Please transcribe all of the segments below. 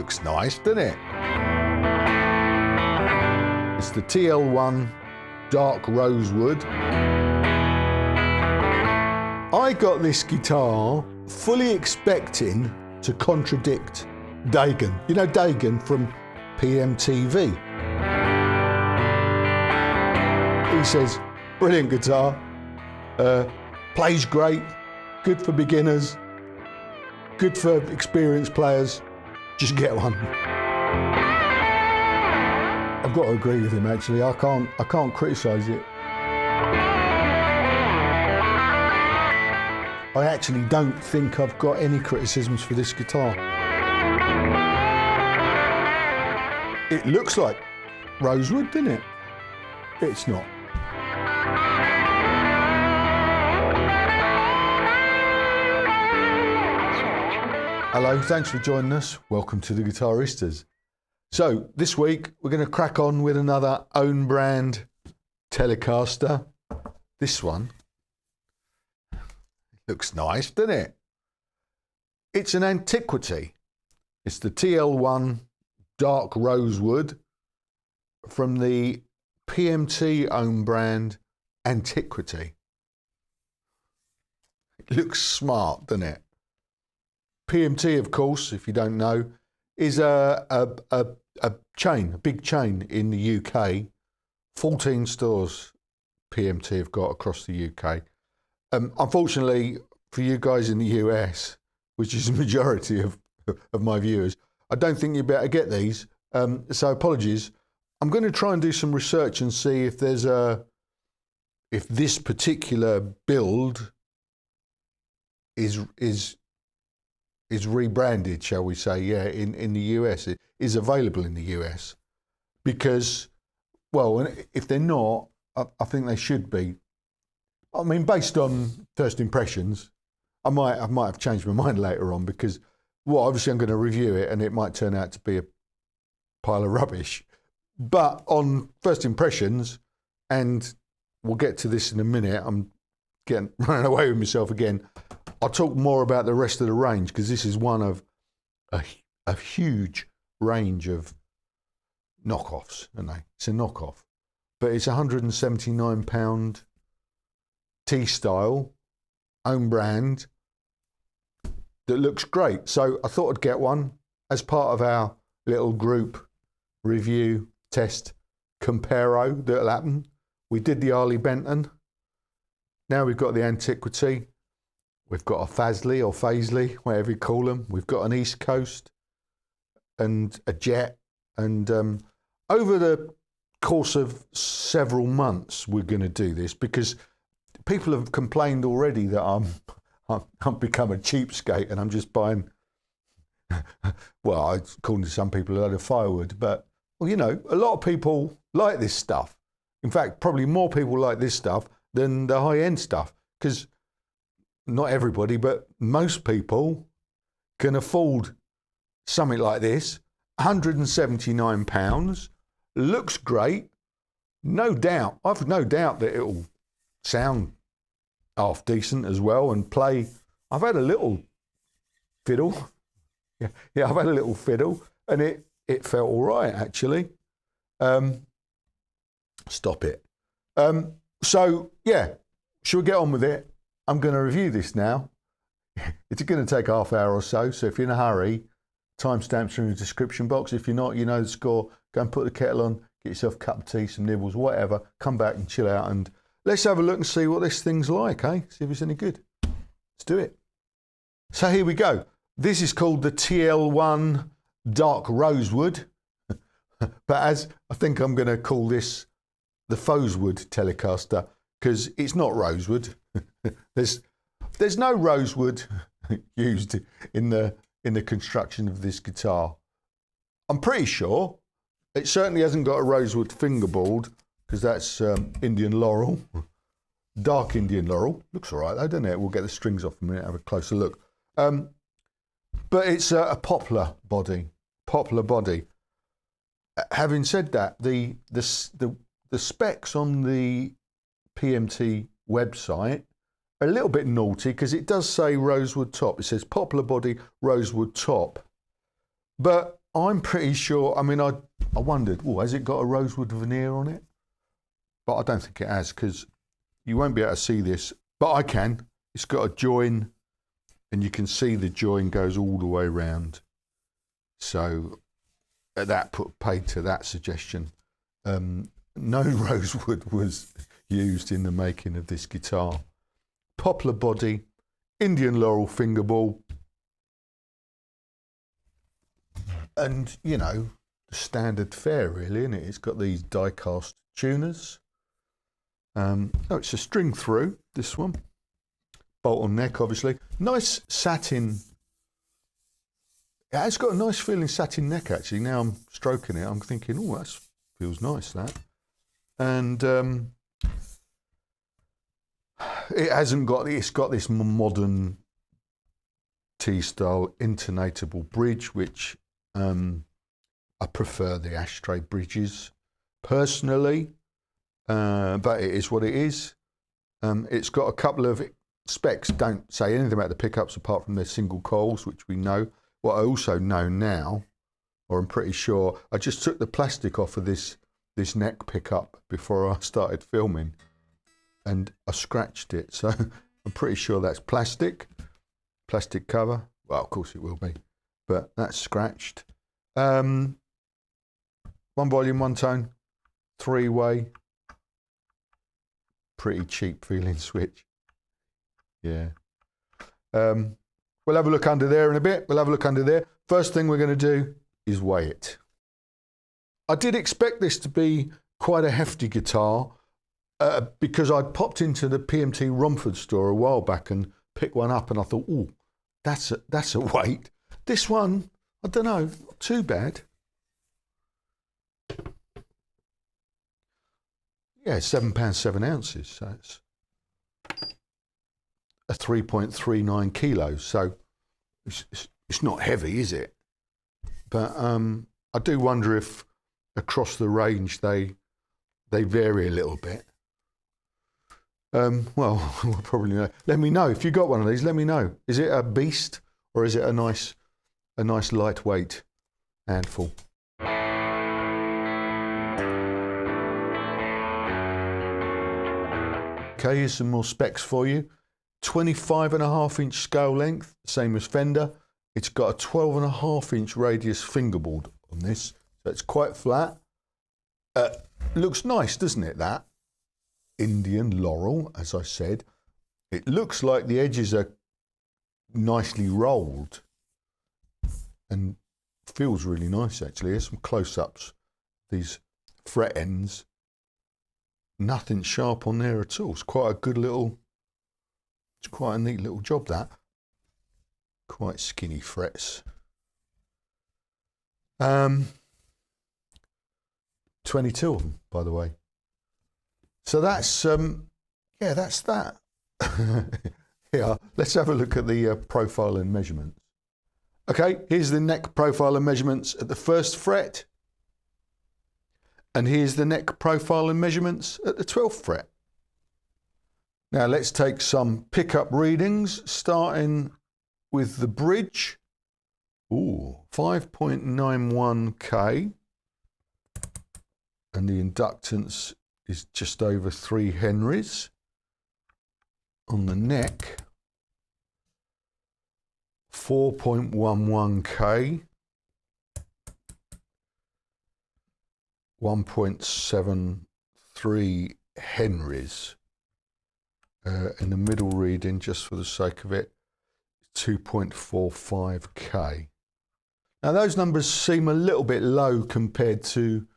Looks nice, doesn't it? It's the TL1 Dark Rosewood. I got this guitar fully expecting to contradict Dagan. You know Dagan from PMTV. He says, brilliant guitar, plays great, good for beginners, good for experienced players, just get one. I've got to agree with him actually, I can't criticise it. I actually don't think I've got any criticisms for this guitar. It looks like rosewood, doesn't it? It's not. Hello, thanks for joining us. Welcome to the Guitaristas. So this week we're going to crack on with another own brand Telecaster. This one looks nice, doesn't it? It's an Antiquity. It's the TL1 Dark Rosewood from the PMT own brand Antiquity. It looks smart, doesn't it? PMT, of course, if you don't know, is a chain, a big chain in the UK. 14 stores PMT have got across the UK. Unfortunately for you guys in the US, which is the majority of my viewers, I don't think you better get these. So apologies. I'm going to try and do some research and see if there's if this particular build is rebranded, shall we say, yeah, in the US. It is available in the US because, well, if they're not, I think they should be. I mean, based on first impressions, I might have changed my mind later on because, well, obviously I'm going to review it and it might turn out to be a pile of rubbish. But on first impressions, and we'll get to this in a minute, I'm running away with myself again. I'll talk more about the rest of the range because this is one of a huge range of knockoffs, isn't it? It's a knockoff, but it's £179 T-style, own brand, that looks great. So I thought I'd get one as part of our little group review test comparo that'll happen. We did the Harley Benton. Now we've got the Antiquity. We've got a Fasley or Faisley, whatever you call them. We've got an East Coast and a Jet. And over the course of several months, we're going to do this because people have complained already that I've become a cheapskate and I'm just buying, well, according to some people, a load of firewood. But, well, you know, a lot of people like this stuff. In fact, probably more people like this stuff than the high-end stuff because not everybody, but most people can afford something like this. £179, looks great, no doubt. I've no doubt that it'll sound half decent as well and play. I've had a little fiddle. Yeah, I've had a little fiddle and it felt all right actually. Stop it. So yeah, should we get on with it? I'm going to review this now. It's going to take half hour or so. So if you're in a hurry, timestamps are in the description box. If you're not, you know the score. Go and put the kettle on, get yourself a cup of tea, some nibbles, whatever. Come back and chill out and let's have a look and see what this thing's like, eh? See if it's any good. Let's do it. So here we go. This is called the TL1 Dark Rosewood. But as I think I'm going to call this the Rosewood Telecaster because it's not rosewood. There's no rosewood used in the construction of this guitar. I'm pretty sure it certainly hasn't got a rosewood fingerboard because that's Indian laurel, dark Indian laurel. Looks all right though, doesn't it? We'll get the strings off in a minute, have a closer look. But it's a poplar body. Having said that, the specs on the PMT website are a little bit naughty because it does say rosewood top. It says poplar body, rosewood top. But I'm pretty sure, I mean, I wondered, oh, has it got a rosewood veneer on it? But I don't think it has, because you won't be able to see this, but I can. It's got a join, and you can see the join goes all the way around. So that put paid to that suggestion. No rosewood was used in the making of this guitar. Poplar body, Indian laurel fingerboard, and you know, the standard fare really, isn't it? It's got these die-cast tuners. Oh, it's a string through, this one. Bolt on neck, obviously. Nice satin. Yeah, it's got a nice feeling satin neck, actually. Now I'm stroking it, I'm thinking, oh, that feels nice, that. And it's got this modern T-style intonatable bridge, which I prefer the ashtray bridges personally, but it is what it is. It's got a couple of specs, don't say anything about the pickups apart from their single coils, which we know. What I also know now, or I'm pretty sure, I just took the plastic off of this neck pickup before I started filming, and I scratched it, so I'm pretty sure that's plastic cover. Well, of course it will be, but that's scratched. One volume, one tone, 3-way, pretty cheap feeling switch. Yeah. We'll have a look under there in a bit. We'll have a look under there. First thing we're going to do is weigh it. I did expect this to be quite a hefty guitar because I'd popped into the PMT Romford store a while back and picked one up, and I thought, oh, that's a weight. This one, I don't know, not too bad. Yeah, £7 7 ounces, so it's a 3.39 kilos. So it's not heavy, is it? But I do wonder if across the range they vary a little bit. Well, we'll probably know. Let me know if you got one of these. Let me know. Is it a beast or is it a nice lightweight handful? Okay, here's some more specs for you. 25.5-inch scale length, same as Fender. It's got a 12.5-inch radius fingerboard on this, so it's quite flat. Looks nice, doesn't it, that? Indian laurel, as I said. It looks like the edges are nicely rolled and feels really nice, actually. Here's some close-ups. These fret ends. Nothing sharp on there at all. It's quite a good little, it's quite a neat little job, that. Quite skinny frets. 22 of them, by the way. So that's, yeah, that's that. Yeah, let's have a look at the profile and measurements. Okay, here's the neck profile and measurements at the 1st fret. And here's the neck profile and measurements at the 12th fret. Now let's take some pickup readings, starting with the bridge. Ooh, 5.91K. And the inductance is just over 3 Henrys. On the neck, 4.11K. 1.73 Henrys. In the middle reading, just for the sake of it, 2.45K. Now those numbers seem a little bit low compared to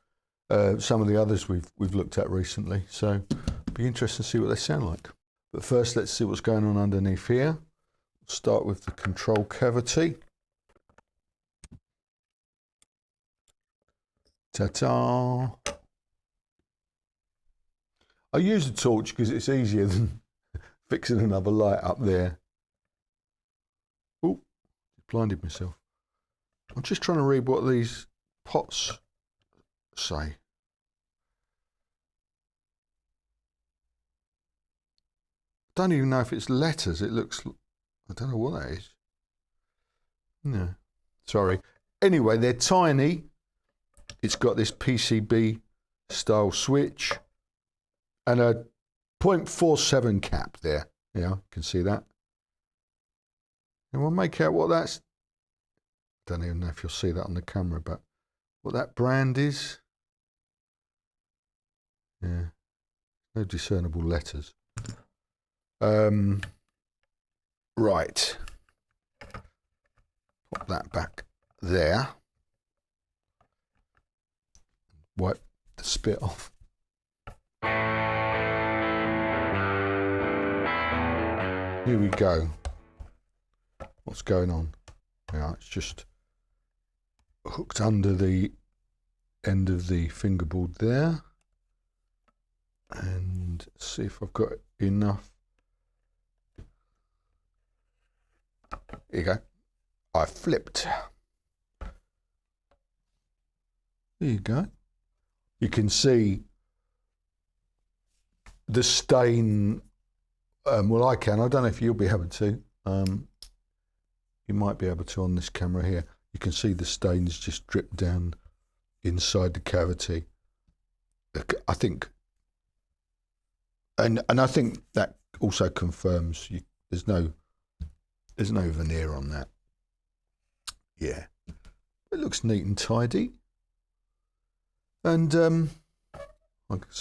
some of the others we've looked at recently, so it'll be interesting to see what they sound like. But first, let's see what's going on underneath here. We'll start with the control cavity. Ta-ta! I use the torch because it's easier than fixing another light up there. Oh, blinded myself. I'm just trying to read what these pots say. I don't even know if it's letters. It looks, I don't know what that is. No, sorry. Anyway, they're tiny. It's got this PCB style switch and a 0.47 cap there. Yeah, you can see that. And we'll make out what that's. Don't even know if you'll see that on the camera, but what that brand is. Yeah, no discernible letters. Right. Pop that back there. Wipe the spit off. Here we go. What's going on? Yeah, it's just hooked under the end of the fingerboard there. And see if I've got enough. Here you go. I flipped. There you go. You can see the stain. Well, I can. I don't know if you'll be able to. You might be able to on this camera here. You can see the stains just drip down inside the cavity. I think, and I think that also confirms there's no veneer on that. Yeah, it looks neat and tidy. And so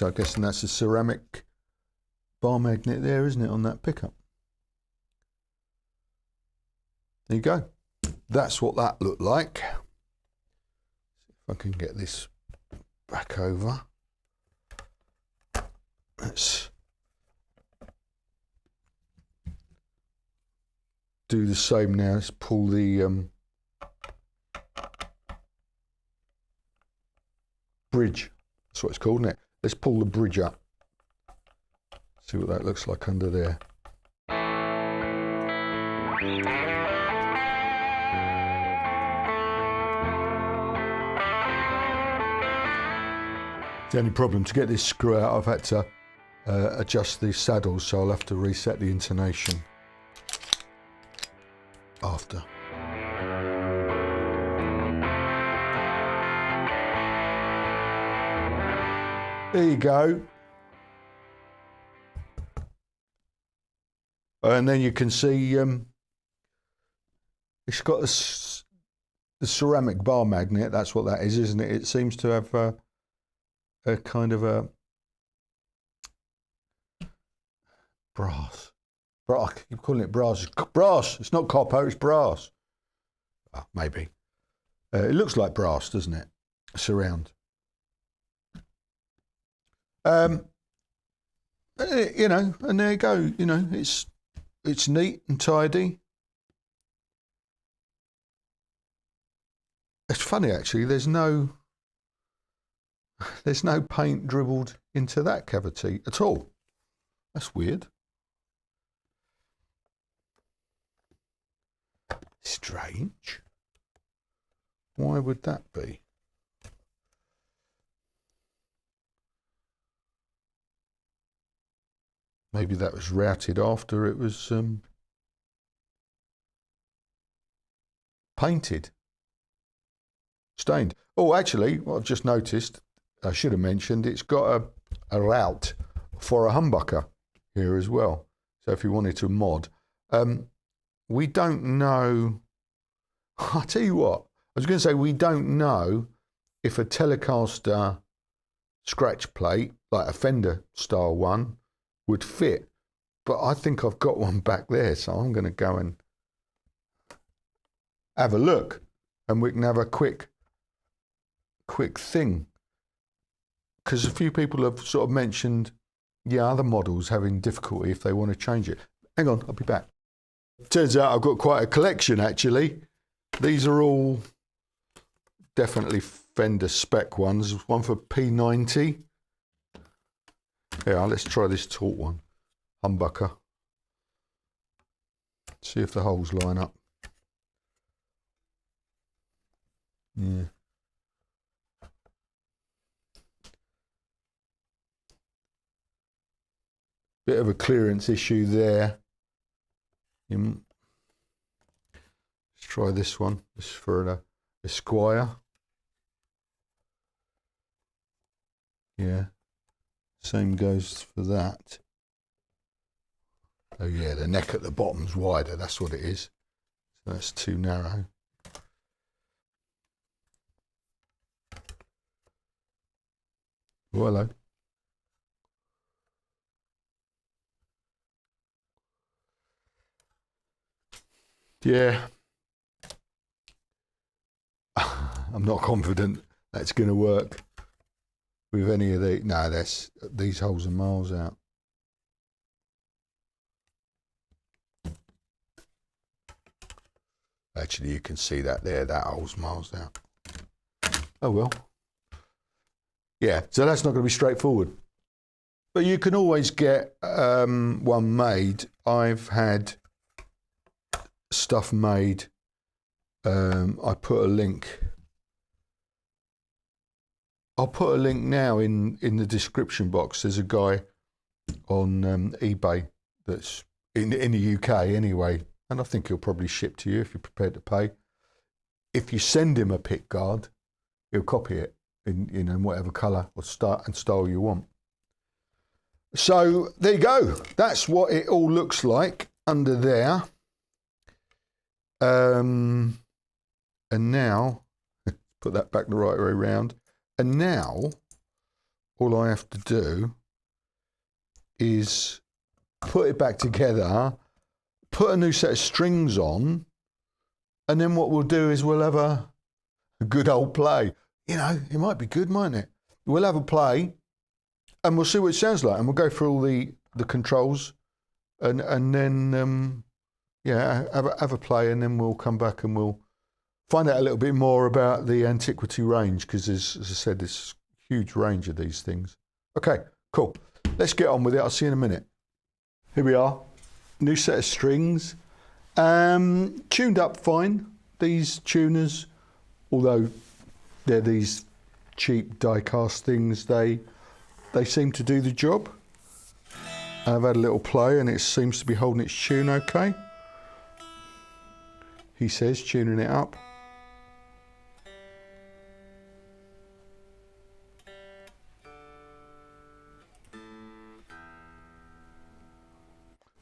I'm guessing that's a ceramic bar magnet there, isn't it, on that pickup? There you go. That's what that looked like. See if I can get this back over. Let's do the same now. Let's pull the bridge. That's what it's called, isn't it? Let's pull the bridge up. See what that looks like under there. The only problem, to get this screw out, I've had to adjust the saddles, so I'll have to reset the intonation after. There you go. And then you can see it's got the ceramic bar magnet. That's what that is, isn't it? It seems to have a kind of a brass. I keep calling it brass. Brass. It's not copper. It's brass. Oh, maybe. It looks like brass, doesn't it? Surround. You know, and there you go. You know, it's neat and tidy. It's funny actually. There's no paint dribbled into that cavity at all. That's weird. Strange. Why would that be? Maybe that was routed after it was painted, stained. Oh, actually, what I've just noticed, I should have mentioned, it's got a route for a humbucker here as well. So if you wanted to mod, we don't know. I'll tell you what, I was going to say, we don't know if a Telecaster scratch plate, like a Fender style one, would fit, but I think I've got one back there, so I'm going to go and have a look, and we can have a quick thing, because a few people have sort of mentioned, yeah, other models having difficulty if they want to change it. Hang on, I'll be back. Turns out I've got quite a collection actually. These are all definitely Fender spec ones. One for P90. Yeah, let's try this taut one. Humbucker. See if the holes line up. Yeah. Bit of a clearance issue there. Let's try this one. This is for Esquire. Yeah, same goes for that. Oh yeah, the neck at the bottom's wider, that's what it is. So that's too narrow. Oh, hello. Yeah. I'm not confident that's going to work with any of the. No, these holes are miles out. Actually, you can see that there. That hole's miles out. Oh well. Yeah, so that's not going to be straightforward. But you can always get one made. I've had stuff made. I put a link. I'll put a link now in the description box. There's a guy on eBay that's in the UK anyway, and I think he'll probably ship to you if you're prepared to pay. If you send him a pick guard, he'll copy it in whatever colour or style you want. So there you go. That's what it all looks like under there. And now put that back the right way around. And now all I have to do is put it back together, put a new set of strings on, and then what we'll do is we'll have a good old play. You know, it might be good, mightn't it? We'll have a play and we'll see what it sounds like, and we'll go through all the controls and then yeah, have a play, and then we'll come back and we'll find out a little bit more about the Antiquity range, because as I said, there's a huge range of these things. Okay, cool. Let's get on with it. I'll see you in a minute. Here we are. New set of strings. Tuned up fine. These tuners, although they're these cheap die-cast things, they seem to do the job. I've had a little play and it seems to be holding its tune okay. He says, tuning it up.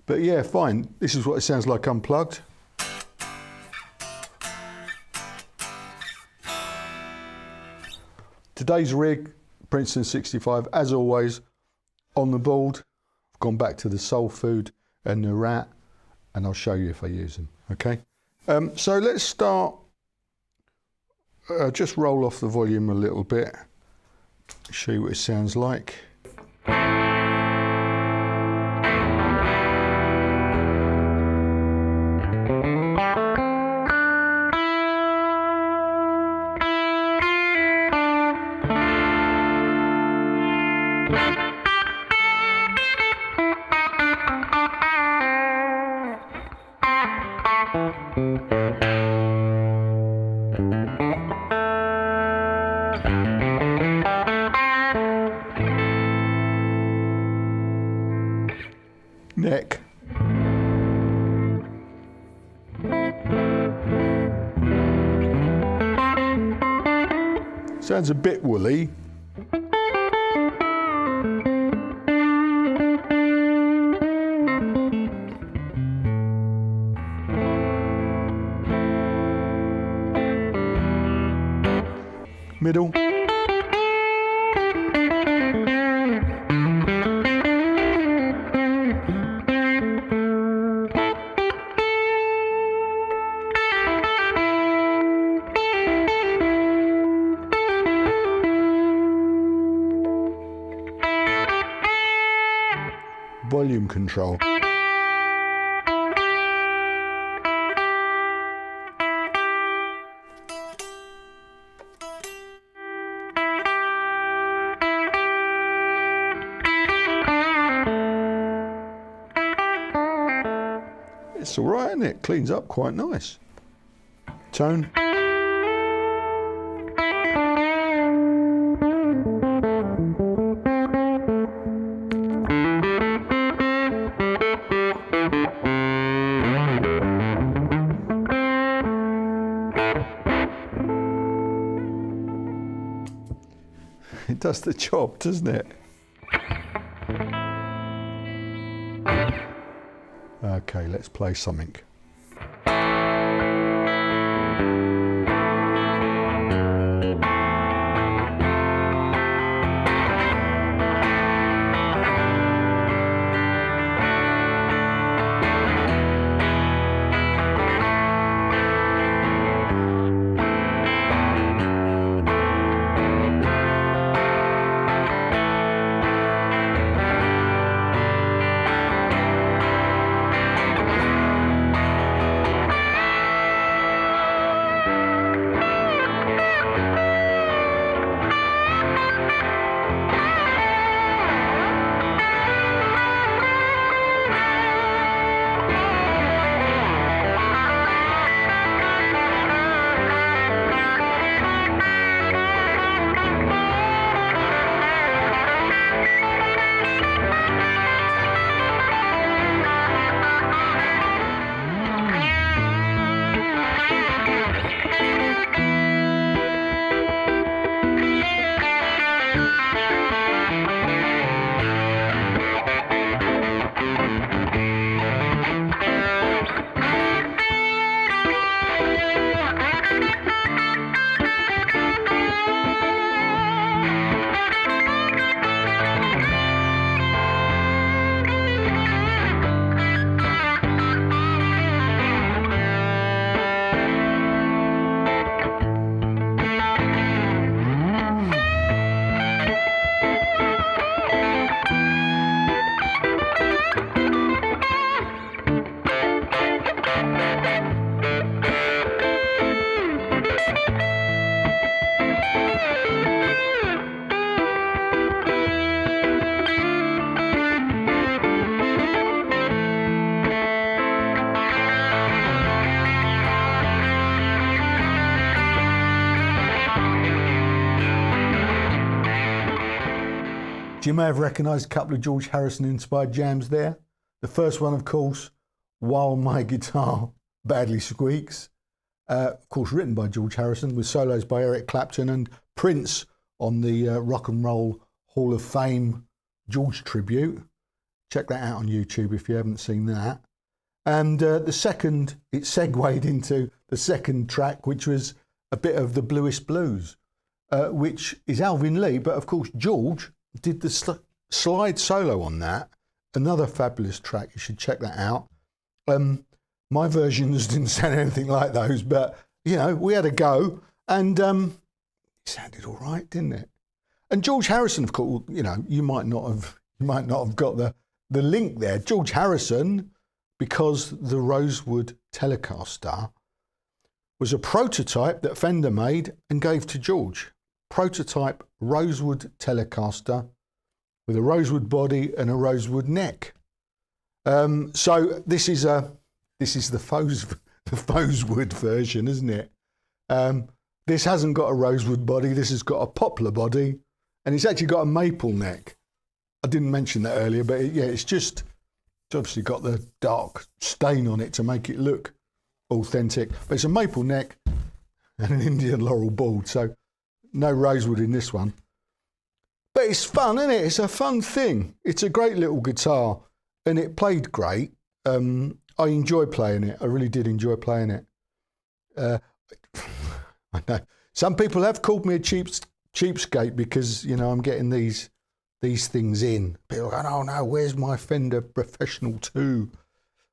But yeah, fine. This is what it sounds like unplugged. Today's rig, Princeton 65, as always, on the board. I've gone back to the Soul Food and the Rat, and I'll show you if I use them, okay? So let's start, just roll off the volume a little bit, show you what it sounds like. Neck. Sounds a bit woolly. Middle. Volume control. It's all right, isn't it? Cleans up quite nice. Tone. does the job, doesn't it? Okay, let's play something. You may have recognised a couple of George Harrison inspired jams there. The first one, of course, While My Guitar Badly Squeaks, of course written by George Harrison with solos by Eric Clapton and Prince on the Rock and Roll Hall of Fame George tribute. Check that out on YouTube if you haven't seen that. And the second, it segued into the second track, which was a bit of the Bluest Blues, which is Alvin Lee, but of course George did the slide solo on that. Another fabulous track. You should check that out. My versions didn't sound anything like those, but you know, we had a go, and it sounded all right, didn't it? And George Harrison, of course, you know, you might not have got the link there. George Harrison, because the Rosewood Telecaster was a prototype that Fender made and gave to George. Prototype Rosewood Telecaster with a rosewood body and a rosewood neck. So this is the Rosewood version, isn't it? This hasn't got a rosewood body. This has got a poplar body, and it's actually got a maple neck. I didn't mention that earlier, but it's obviously got the dark stain on it to make it look authentic. But it's a maple neck and an Indian laurel board, so no rosewood in this one. But it's fun, isn't it? It's a fun thing. It's a great little guitar, and it played great. I enjoy playing it. I really did enjoy playing it. I know some people have called me a cheapskate because, you know, I'm getting these things in. People go, oh no, where's my Fender Professional 2?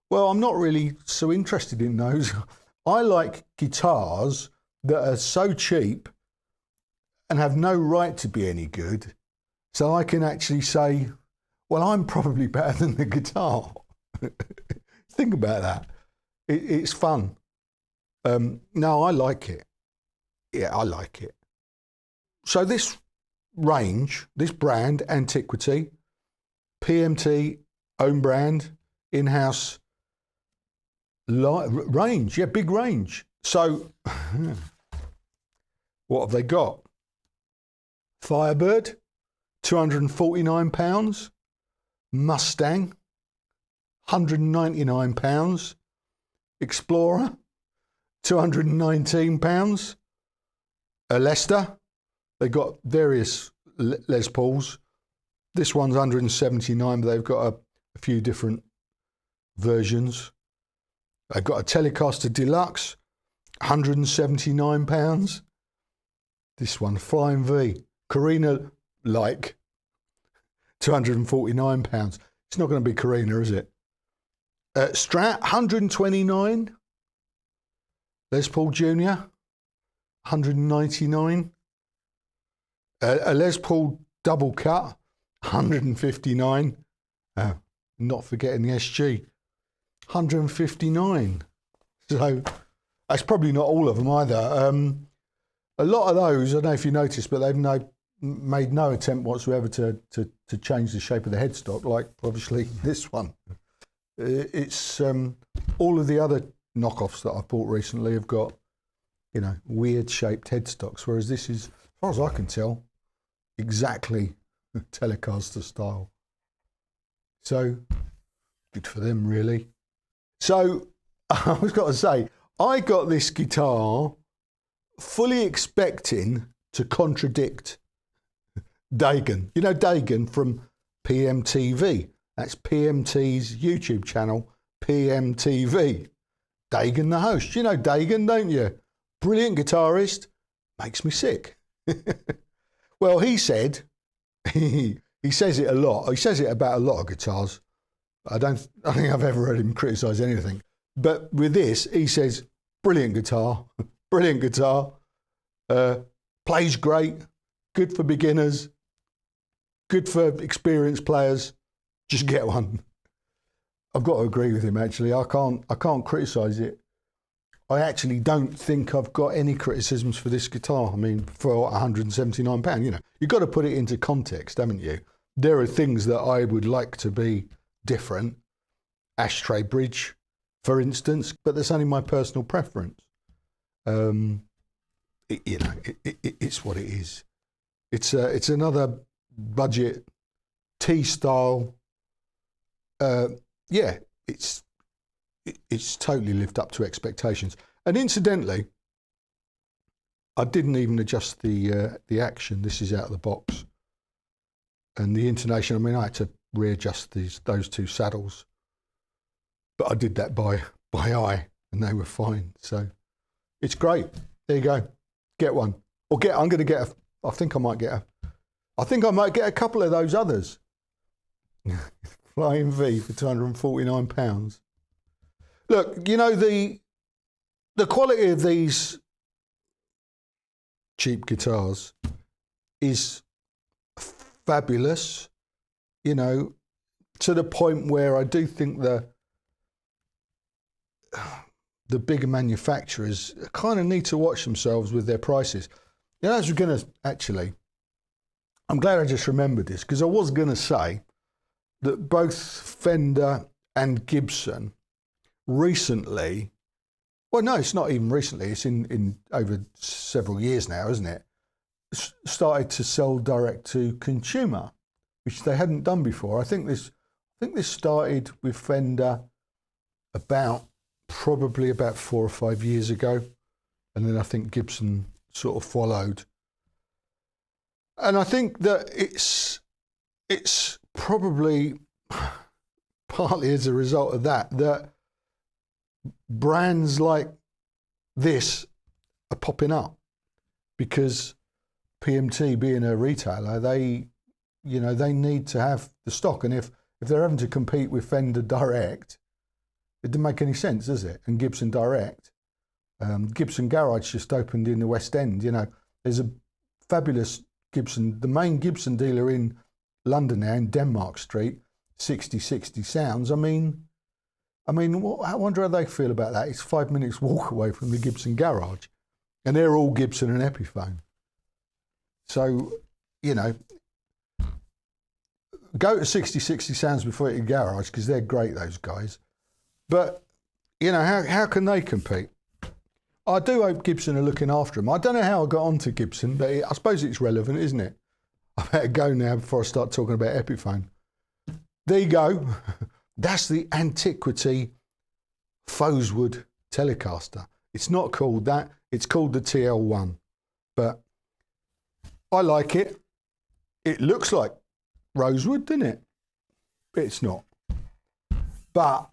Well, I'm not really so interested in those. I like guitars that are so cheap and have no right to be any good, so I can actually say, well, I'm probably better than the guitar. Think about that. It's fun. No, I like it. Yeah, I like it. So this range, this brand, Antiquity, PMT, own brand, in-house range, yeah, big range. So what have they got? Firebird, £249. Mustang, £199. Explorer, £219. A Leicester, they got various Les Pauls. This one's 179, but they've got a few different versions. They've got a Telecaster Deluxe, £179. This one, Flying V, Carina-like, £249. It's not going to be Carina, is it? Strat, 129. Les Paul Jr., 199. A Les Paul double cut, 159. Not forgetting the SG, 159. So that's probably not all of them either. A lot of those, I don't know if you noticed, but they've made no attempt whatsoever to change the shape of the headstock, like obviously this one. It's all of the other knockoffs that I've bought recently have got, you know, weird shaped headstocks, whereas this is, as far as I can tell, exactly Telecaster style. So good for them, really. So I was got to say, I got this guitar fully expecting to contradict Dagan. You know Dagan from PMTV. That's PMT's YouTube channel, PMTV. Dagan the host. You know Dagan, don't you? Brilliant guitarist. Makes me sick. Well, he said, he says it a lot. He says it about a lot of guitars. I think I've ever heard him criticise anything. But with this, he says, brilliant guitar, brilliant guitar, plays great, good for beginners, good for experienced players. Just get one. I've got to agree with him, actually. I can't criticise it. I actually don't think I've got any criticisms for this guitar. I mean, for £179, you know, you've got to put it into context, haven't you? There are things that I would like to be different. Ashtray bridge, for instance, but that's only my personal preference. It's what it is. It's another budget T-style. Yeah, it's totally lived up to expectations. And incidentally, I didn't even adjust the action. This is out of the box, and the intonation. I mean, I had to readjust those two saddles, but I did that by eye, and they were fine. So it's great. There you go. Get one, or I'm going to get I think I might get a couple of those others. Flying V for £249. Look, you know, the quality of these cheap guitars is fabulous, you know, to the point where I do think the bigger manufacturers kind of need to watch themselves with their prices. You know, as we're going to actually, I'm glad I just remembered this, because I was going to say that both Fender and Gibson recently, well, no, it's not even recently, it's in over several years now, isn't it? Started to sell direct to consumer, which they hadn't done before. I think this started with Fender probably about 4 or 5 years ago, and then I think Gibson sort of followed. And I think that it's probably partly as a result of that brands like this are popping up, because PMT being a retailer, they need to have the stock, and if they're having to compete with Fender direct, it didn't make any sense, does it? And Gibson direct, Gibson Garage just opened in the West End. You know, there's a fabulous Gibson, the main Gibson dealer in London now, in Denmark Street, 6060 Sounds. I mean, I wonder how they feel about that. It's 5 minutes walk away from the Gibson Garage, and they're all Gibson and Epiphone. So, you know, go to 6060 Sounds before you get Garage, because they're great, those guys. But, you know, how can they compete? I do hope Gibson are looking after them. I don't know how I got onto Gibson, but I suppose it's relevant, isn't it? I better go now before I start talking about Epiphone. There you go. That's the Antiquity Rosewood Telecaster. It's not called that. It's called the TL1. But I like it. it looks like rosewood, doesn't it? It's not. But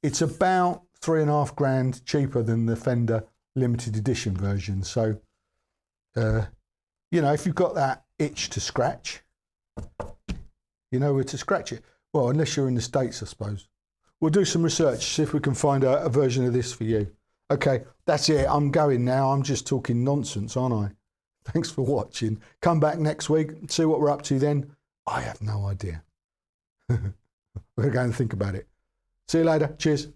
it's about $3.5 cheaper than the Fender limited edition version. So, you know, if you've got that itch to scratch, you know where to scratch it. Well, unless you're in the States, I suppose. We'll do some research, see if we can find a version of this for you. Okay, that's it. I'm going now. I'm just talking nonsense, aren't I? Thanks for watching. Come back next week, see what we're up to then. I have no idea. We're going to go and think about it. See you later. Cheers.